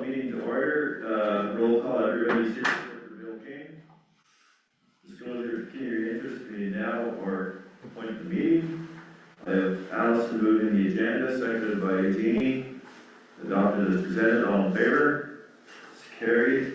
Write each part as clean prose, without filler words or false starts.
meeting to order. Roll call, everybody sit for Bill King. Disclosure of your interest committee now or appoint the meeting. I have Allison moving the agenda, seconded by Jeannie. Adopted as presented, all in favor? It's carried.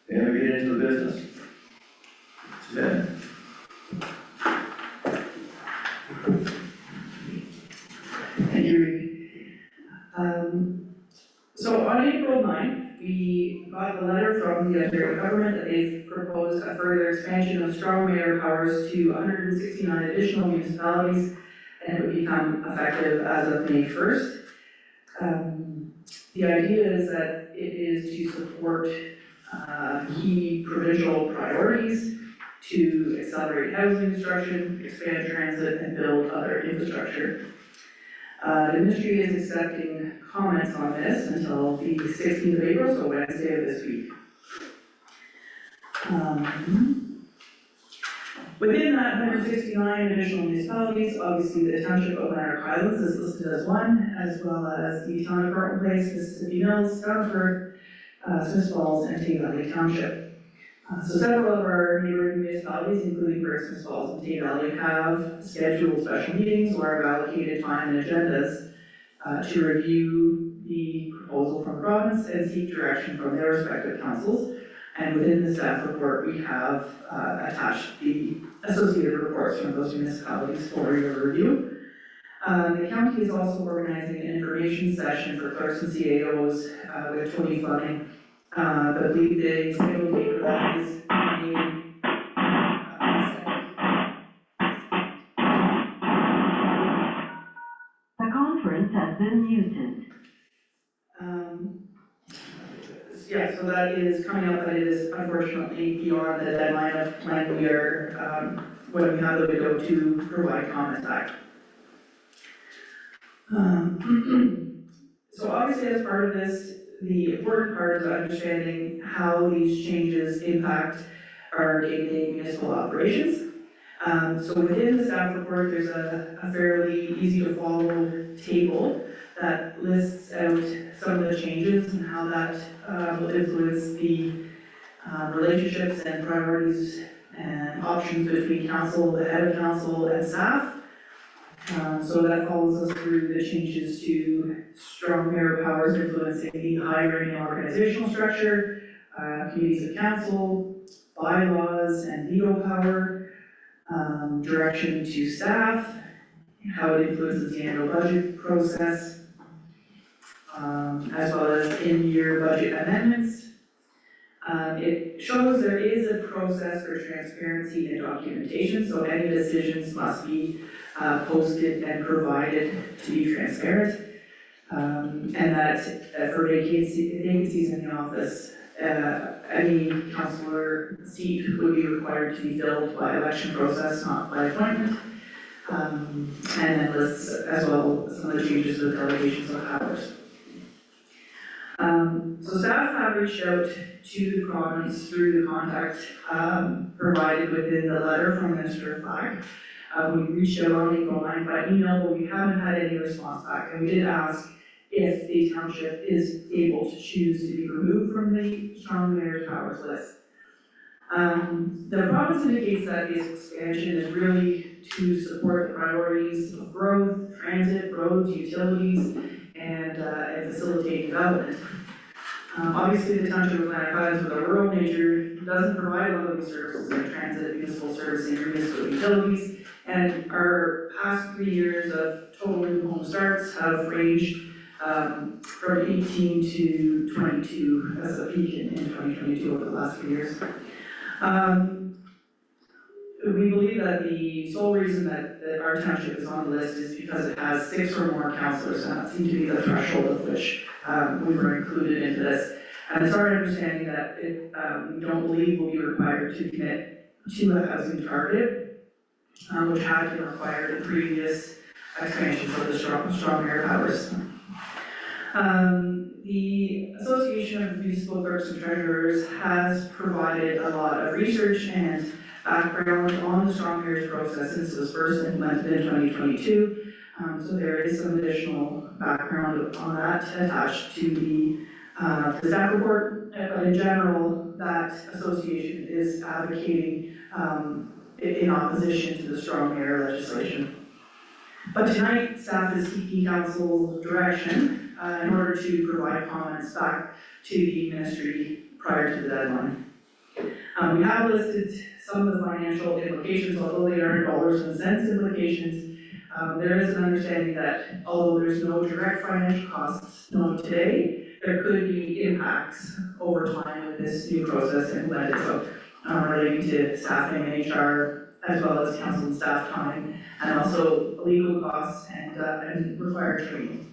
And we get into the business. Suzanne. Thank you, Rick. So on April 9th, we got the letter from the Ontario government that they've proposed a further expansion of strong mayor powers to 169 additional municipalities, and it would become effective as of May 1st. The idea is that it is to support key provincial priorities, to accelerate housing construction, expand transit, and build other infrastructure. The ministry is accepting comments on this until the 16th of April, so Wednesday of this week. Within that 169 additional municipalities, obviously the township of Lanark Highlands is listed as one, as well as the town of Carleton Place, Mississippi Mills, Stroudsburg, Smith Falls, and Tay Valley Township. So several of our neighboring municipalities, including Smith Falls and Tay Valley, have scheduled special meetings or have allocated time and agendas to review the proposal from the province and seek direction from their respective councils. And within the staff report, we have attached the associated reports from those municipalities for your review. The county is also organizing an information session for clerks and CAOs with Tony Fleming. I believe the scheduled date for that is May 2nd. The conference has been muted. Yeah, so that is coming up, but it is unfortunately beyond the deadline of when we are, when we have the window to provide comments back. So obviously as part of this, the important part is understanding how these changes impact our day-to-day municipal operations. So within the staff report, there's a fairly easy to follow table that lists out some of the changes and how that will influence the relationships and priorities and options between council, the head of council, and staff. So that follows us through the changes to strong mayor powers influencing the hiring and organizational structure, committees of council, bylaws and veto power, direction to staff, how it influences the annual budget process, as well as in-year budget amendments. It shows there is a process for transparency and documentation, so any decisions must be posted and provided to be transparent. And that for vacancies in the office, any councillor seat would be required to be filled by election process, not by appointment. And then lists as well some of the changes with delegations of powers. So staff have reached out to the province through the contact provided within the letter from Minister of Flag. We reached out on April 9th by email, but we haven't had any response back. And we did ask if the township is able to choose to be removed from the strong mayor's powers list. The province indicates that this expansion is really to support the priorities of growth, transit, roads, utilities, and facilitate development. Obviously, the township of Lanark Highlands, with a rural nature, doesn't provide a lot of these services like transit, municipal servicing, or municipal utilities. And our past 3 years of total new home starts have ranged from 18 to 22 as a peak in 2022 over the last few years. We believe that the sole reason that our township is on the list is because it has 6 or more councillors, and that seemed to be the threshold of which we were included into this. And it's our understanding that we don't believe we'll be required to commit to a housing target, which had been required in previous expansions of the strong mayor powers. The Association of Municipal Clerks and Treasurers has provided a lot of research and background on the strong mayor's process since it was first implemented in 2022. So there is some additional background on that attached to the The staff report, but in general, that association is advocating, in opposition to the strong air legislation. But tonight, staff is seeking council direction, in order to provide comments back to the ministry prior to the deadline. We have listed some of the financial implications, although they aren't dollars and cents implications. There is an understanding that although there's no direct financial costs known today, there could be impacts over time with this new process implemented, so relating to staffing and HR, as well as council and staff time, and also legal costs and required training.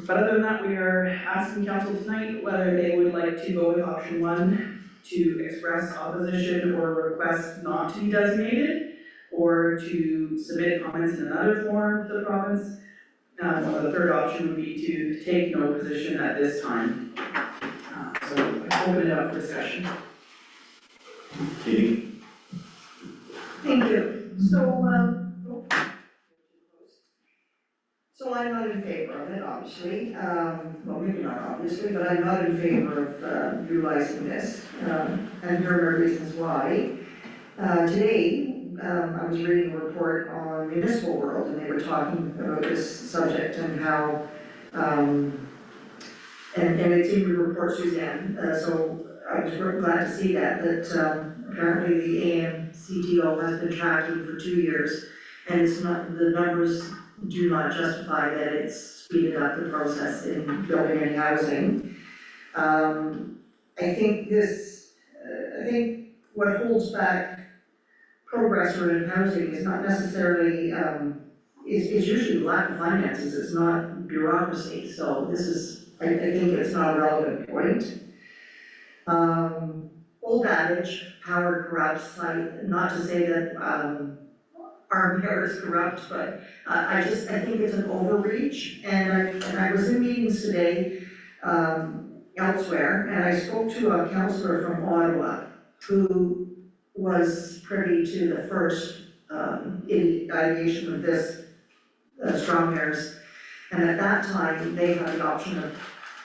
But other than that, we are asking council tonight whether they would like to go with option one, to express opposition or request not to be designated, or to submit comments in another form to the province. The third option would be to take no position at this time. So I open it up for discussion. Katie? Thank you. So I'm not in favor of it, obviously. Well, maybe not obviously, but I'm not in favor of utilizing this. And here are my reasons why. Today, I was reading a report on Municipal World, and they were talking about this subject and how, and it's in your report, Suzanne, so I was really glad to see that apparently the AMCTO has been tracking for 2 years, and it's not, the numbers do not justify that it's speeded up the process in building any housing. I think what holds back progress around housing is not necessarily, is usually lack of finances, it's not bureaucracy, so this is, I think it's not a relevant point. Old adage, power corrupts, not to say that, our mayor is corrupt, but I think it's an overreach, and I was in meetings today, elsewhere, and I spoke to a councillor from Ottawa who was privy to the first ideation of this strong airs, and at that time, they had the option of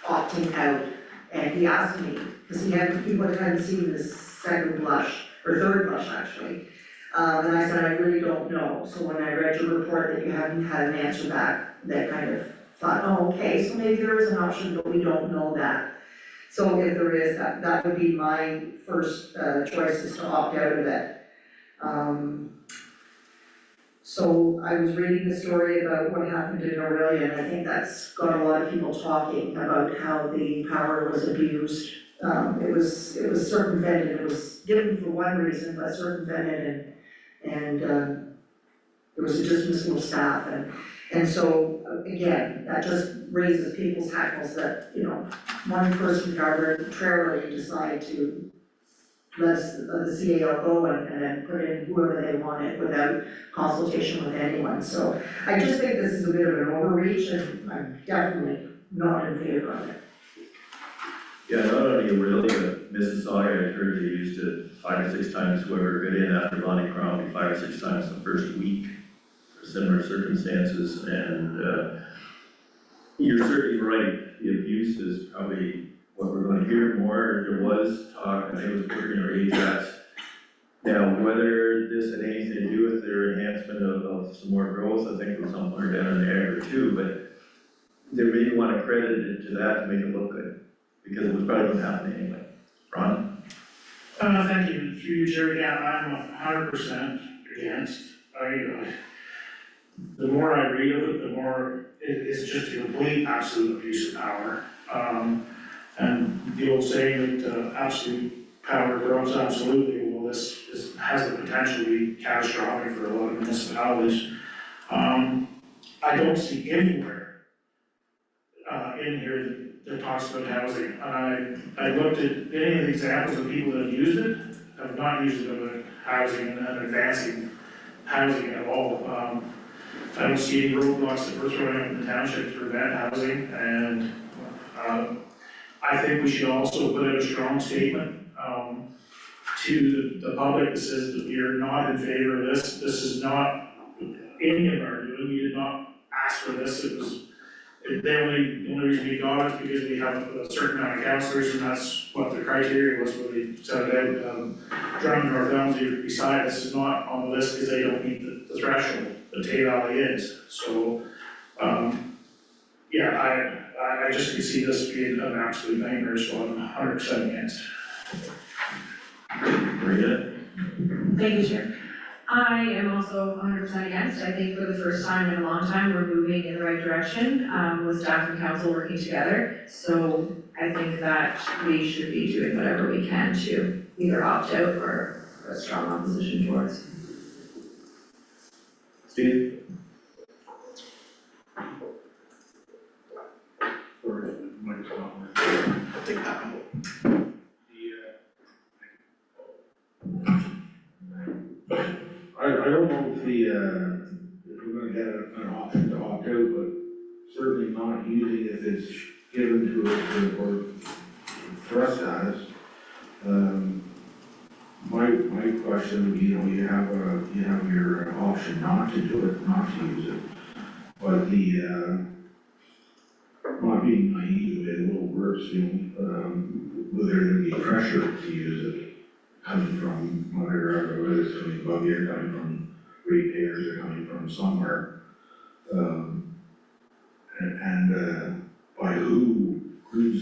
opting out, and he asked me, because he hadn't seen this second blush, or third blush actually, and I said, I really don't know. So when I read your report that you haven't had an answer back, that kind of thought, oh, okay, so maybe there is an option, but we don't know that. So if there is, that would be my first choice, is to opt out of it. So I was reading the story about what happened in Aurelia, and I think that's got a lot of people talking about how the power was abused. It was circumvented, it was given for one reason, but circumvented, and there was a dismissal of staff, and so, again, that just raises people's hackles that, you know, one person can arbitrarily decide to let the CAO go and then put in whoever they wanted without consultation with anyone. So I just think this is a bit of an overreach, and I'm definitely not in favor of it. Yeah, not only really, but Mississauga, I heard they used it 5 or 6 times, whoever got in after Lonnie Crombie, 5 or 6 times the first week, for similar circumstances, and you're certainly right, the abuse is probably what we're going to hear more. There was talk, I think it was Courtney or Ajax. Now, whether this had anything to do with their enhancement of some more growth, I think it was somewhere down in the area too, but they really want to credit it to that to make it look good, because it was probably going to happen anyway. Ron? Thank you, through you, Chair, yeah, I'm 100% against. The more I read of it, the more it's just a complete, absolute abuse of power. And the old saying that absolute power corrupts absolutely, well, this has the potential to be catastrophic for a lot of municipalities. I don't see anywhere in here that talks about housing. And I looked at any of the examples of people that have used it, have not used it about housing and advancing housing at all. I don't see any roadblocks that we're throwing up in the township to prevent housing, and I think we should also put out a strong statement to the public that says that we are not in favor of this. This is not any of our doing. We did not ask for this. It was The only reason we got it is because we have a certain amount of counselors, and that's what the criteria was when we set it out. Drummond North Elmslie beside us is not on the list because they don't meet the threshold, the Tay Valley is, so, yeah, I just can see this being an absolute nightmare, so I'm 100% against. Bring it. Thank you, Chair. I am also 100% against. I think for the first time in a long time, we're moving in the right direction, with staff and council working together. So I think that we should be doing whatever we can to either opt out or a strong opposition towards. Steve? Sorry, mic's not working. I'll take that one. I don't know if we're gonna get an option to opt out, but certainly not using if it's given to us or for us status. My question would be, you have your option not to do it, not to use it. But not being naive, the way the little words, whether there be pressure to use it coming from whether it's coming above you, or coming from ratepayers, or coming from somewhere. By who's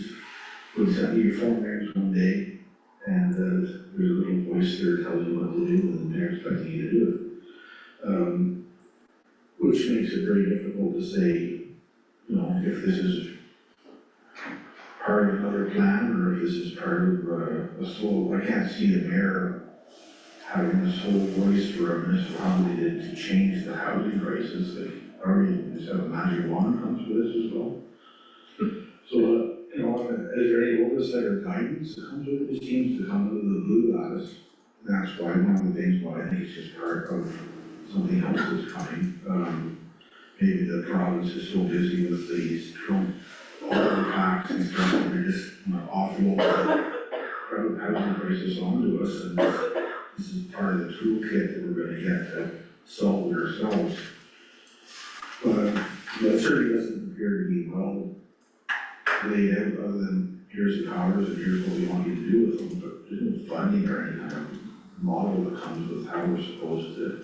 sending you phone rings one day, and there's a little voice there telling you what to do, and they're expecting you to do it. Which makes it very difficult to say, if this is part of another plan, or if this is part of a sole. I can't see the mayor having a sole voice for a municipality to change the housing crisis. That already just have a magic wand comes with this as well. So, is there any oversight or guidance that comes with it? It seems to come out of the blue at us. And that's why, one of the things why I think it's just part of something else that's coming. Maybe the province is so busy with these Trump tax and stuff, and they're just offload the housing crisis onto us, and this is part of the toolkit that we're gonna get to solve it ourselves. But it certainly doesn't appear to be well laid out, other than here's the powers and here's what we want you to do with them, but there's no funding or any kind of model that comes with how we're supposed to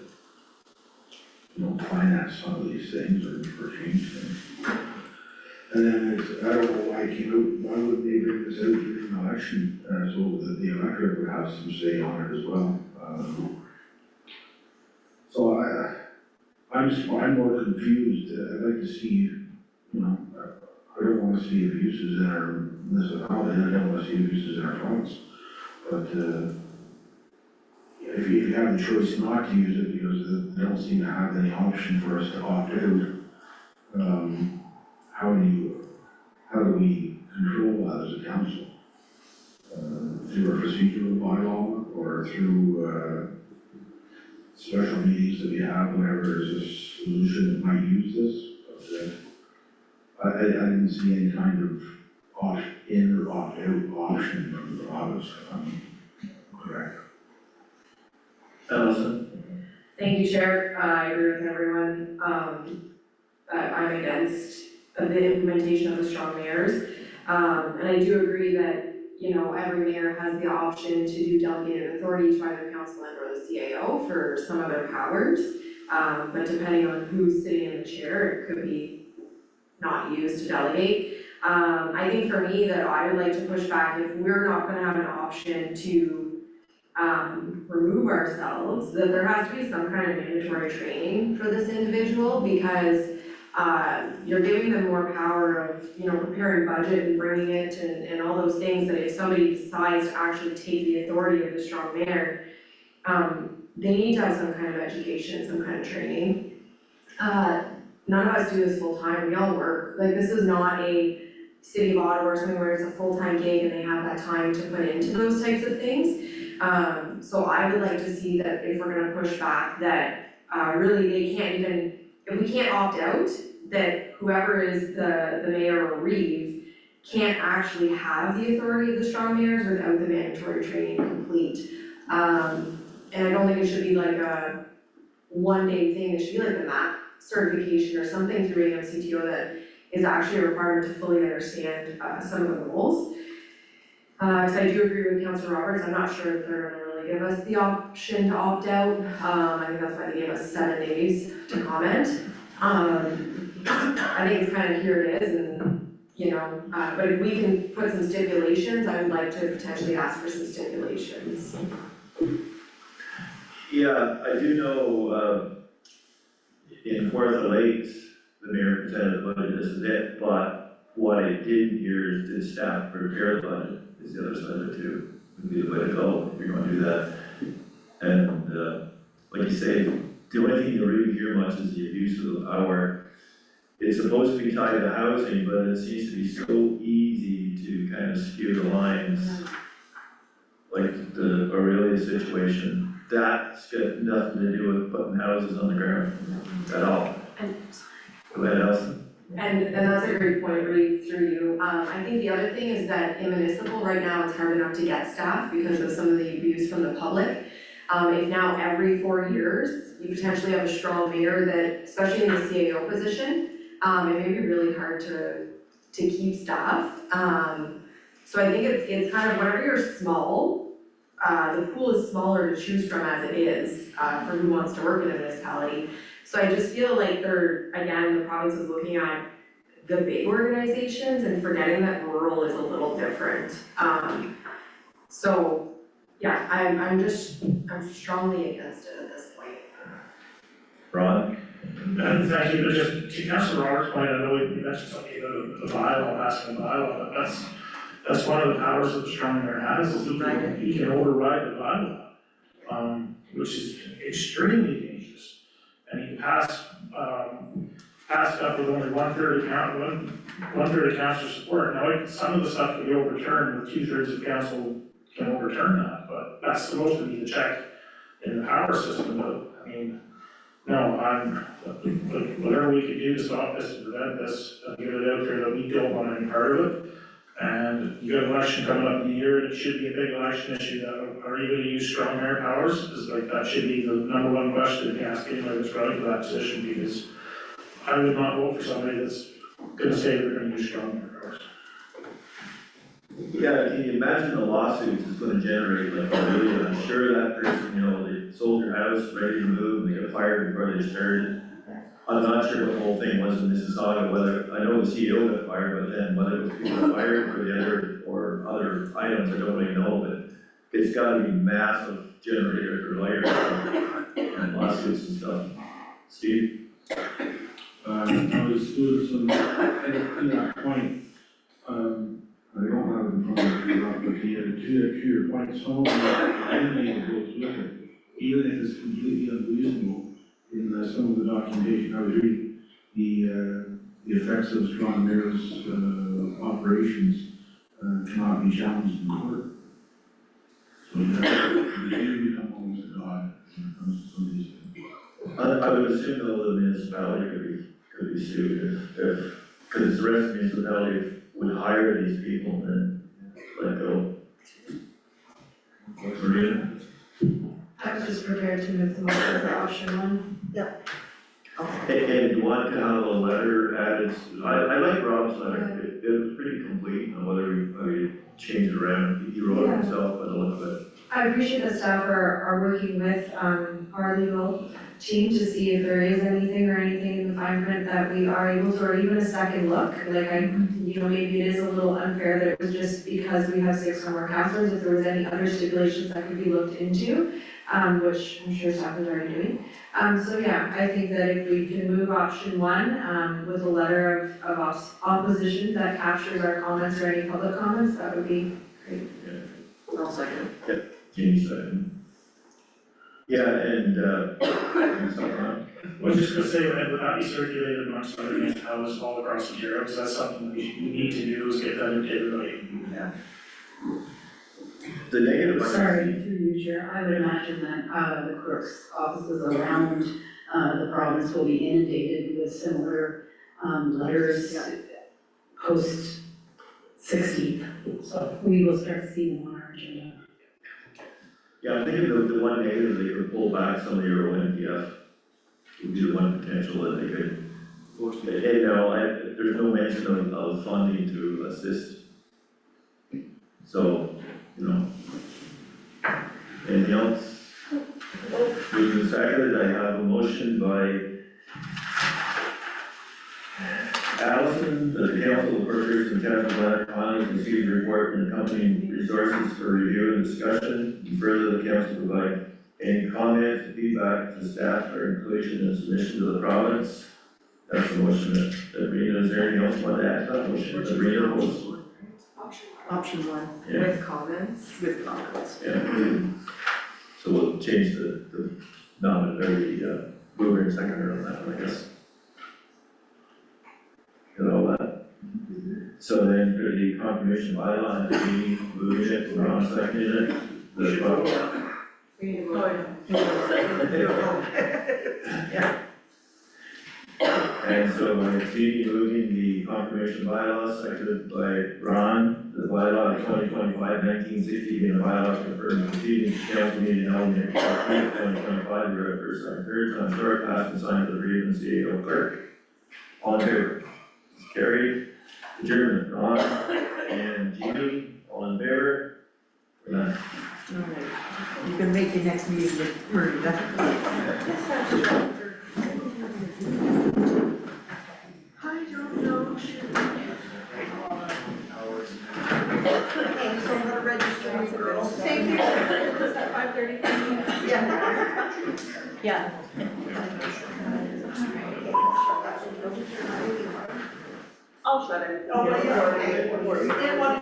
finance some of these things or change things. And then I don't know why why wouldn't they bring this out during an election, so that the electorate would have some say on it as well. So I'm more confused. I'd like to see, I don't wanna see abuses in our municipality, I don't wanna see abuses in our province. But, if you have the choice not to use it because they don't seem to have any option for us to opt out, how do we control that as a council? Through a procedural bylaw or through, special meetings that we have whenever there's a solution that might use this? But, I didn't see any kind of opt-in or opt-out option from the province, if I'm correct. Allison? Thank you, Chair. I agree with everyone, that I'm against the implementation of the strong mayors. And I do agree that, every mayor has the option to do delegated authority to either council and or the CAO for some of their powers. But depending on who's sitting in the chair, it could be not used to delegate. I think for me that I would like to push back if we're not gonna have an option to remove ourselves, that there has to be some kind of mandatory training for this individual, because you're giving them more power of, preparing budget and bringing it and all those things, that if somebody decides to actually take the authority of the strong mayor, they need to have some kind of education, some kind of training. None of us do this full time, we all work, this is not a City of Ottawa or something where it's a full-time gig and they have that time to put into those types of things. So I would like to see that if we're gonna push back, that really they can't even, if we can't opt out, that whoever is the mayor or reeve can't actually have the authority of the strong mayors without the mandatory training complete. And I don't think it should be like a one-day thing, it should be like the MAP certification or something through AMCTO that is actually a requirement to fully understand, some of the rules. So I do agree with Councilor Roberts, I'm not sure if they're gonna really give us the option to opt out. I think that's why they gave us 7 days to comment. I think it's kind of here it is and, you know, but if we can put some stipulations, I would like to potentially ask for some stipulations. Yeah, I do know, in Kawartha Lakes, the mayor presented the budget, this is it, but what I didn't hear is did staff prepare the budget, is the other side of it too, would be the way to go, if you're gonna do that. And, like you say, the only thing you really hear much is the abuse of the power. It's supposed to be tied to housing, but it seems to be so easy to kind of skew the lines. Like the Aurelia situation, that's got nothing to do with putting houses on the ground at all. And Go ahead, Allison. And that's a great point, Reeve, through you. I think the other thing is that in municipal, right now, it's hard enough to get staff because of some of the abuse from the public. If now every 4 years, you potentially have a strong mayor that, especially in the CAO position, it may be really hard to keep staff. So I think it's kind of whenever you're small, the pool is smaller to choose from as it is, for who wants to work in a municipality. So I just feel like the province is looking at the big organizations and forgetting that rural is a little different. So, yeah, I'm strongly against it at this point. Ron? And thank you, but just to Councilor Roberts' point, I know you mentioned something about the bylaw, passing the bylaw, but that's one of the powers that the strong mayor has, is he can override the bylaw, which is extremely dangerous. And he can pass it up with only one third of council support. Now, some of the stuff can be overturned with 2/3 of council can overturn that, but that's supposed to be the check in the power system, but, I mean, no, whatever we could do to stop this and prevent this, get it out there that we don't want any part of it. And you got an election coming up in the year, and it should be a big election issue, that, are you gonna use strong mayor powers? Is like, that should be the number one question to ask anybody that's running for that position, because I would not vote for somebody that's gonna say they're gonna use strong mayor powers. Yeah, can you imagine the lawsuits it's gonna generate, like, really, I'm sure that person, you know, they sold their house, ready to move, and they got fired before they started. I'm not sure what the whole thing was in Mississauga, whether, I know the CEO got fired, but then whether it was people got fired for the other items, I don't really know, but it's gotta be massive generator for lawyers and lawsuits and stuff. Steve? I was doing some, to that point, I don't have it in front of me, Rob, but to your point, some of the ending that goes with it, even if it's completely unreasonable, in some of the documentation I was reading, the effects of strong mayor's operations cannot be challenged in court. So you do become almost a god when it comes to some of these things. I would assume though the municipality could be sued if, because the rest of the municipality would hire these people and then let go. Maria? I was just prepared to move the motion for option 1. And you want to have a letter added, I like Rob's letter, it was pretty complete on whether we changed it around, he wrote it himself, but I look at it. I appreciate that staff are working with our legal team to see if there is anything in the fine print that we are able to, or even a second look. Like maybe it is a little unfair that it was just because we have 6 or more councilors, if there was any other stipulations that could be looked into, which I'm sure staff is already doing. So yeah, I think that if we can move option 1 with a letter of opposition that captures our comments or any public comments, that would be great. I'll second. Jamie second. Yeah, and, I was just gonna say, would that be circulated amongst other municipalities all across Ontario, because that's something we need to do, is get that into everybody. the negative. Sorry, through you, Chair, I would imagine that, the clerk's offices around, the province will be inundated with similar, letters post 16th. So we will start to see them on our agenda. Yeah, I'm thinking the one negative, they could pull back some of your ONPF, would be the one potential that they could there's no mention of funding to assist. So, anything else? Moved and seconded, I have a motion by Allison, that the council of Berkshire and Town of Atlantic County receive a report and accompanying resources for review and discussion. And further, the council provide any comments, feedback to staff or inclusion and submission to the province. That's the motion that Rena, is there anything else you want to add to that motion? That Rena was, Option one, yeah, With comments. with comments. yeah. So we'll change the mover and seconder on that one, I guess. Got all that? So then for the confirmation bylaw, me moving it, Ron seconding it, the. We need to vote. And so it's me moving the confirmation bylaw, seconded by Ron, the bylaw of 2025-1960 being a bylaw confirming proceedings to council meeting held in April 2025, read first and third, on short, passed and signed by the reader and CEO clerk. All in favor? Carried. Adjournment, Ron and Jeannie, all in favor? We're done. Alright, you can make your next meeting with Maria. I don't know. Okay, so I'm gonna register you girls. Thank you. Was that 5:30? Yeah. Yeah. I'll shut it. Oh, yeah, okay. You didn't want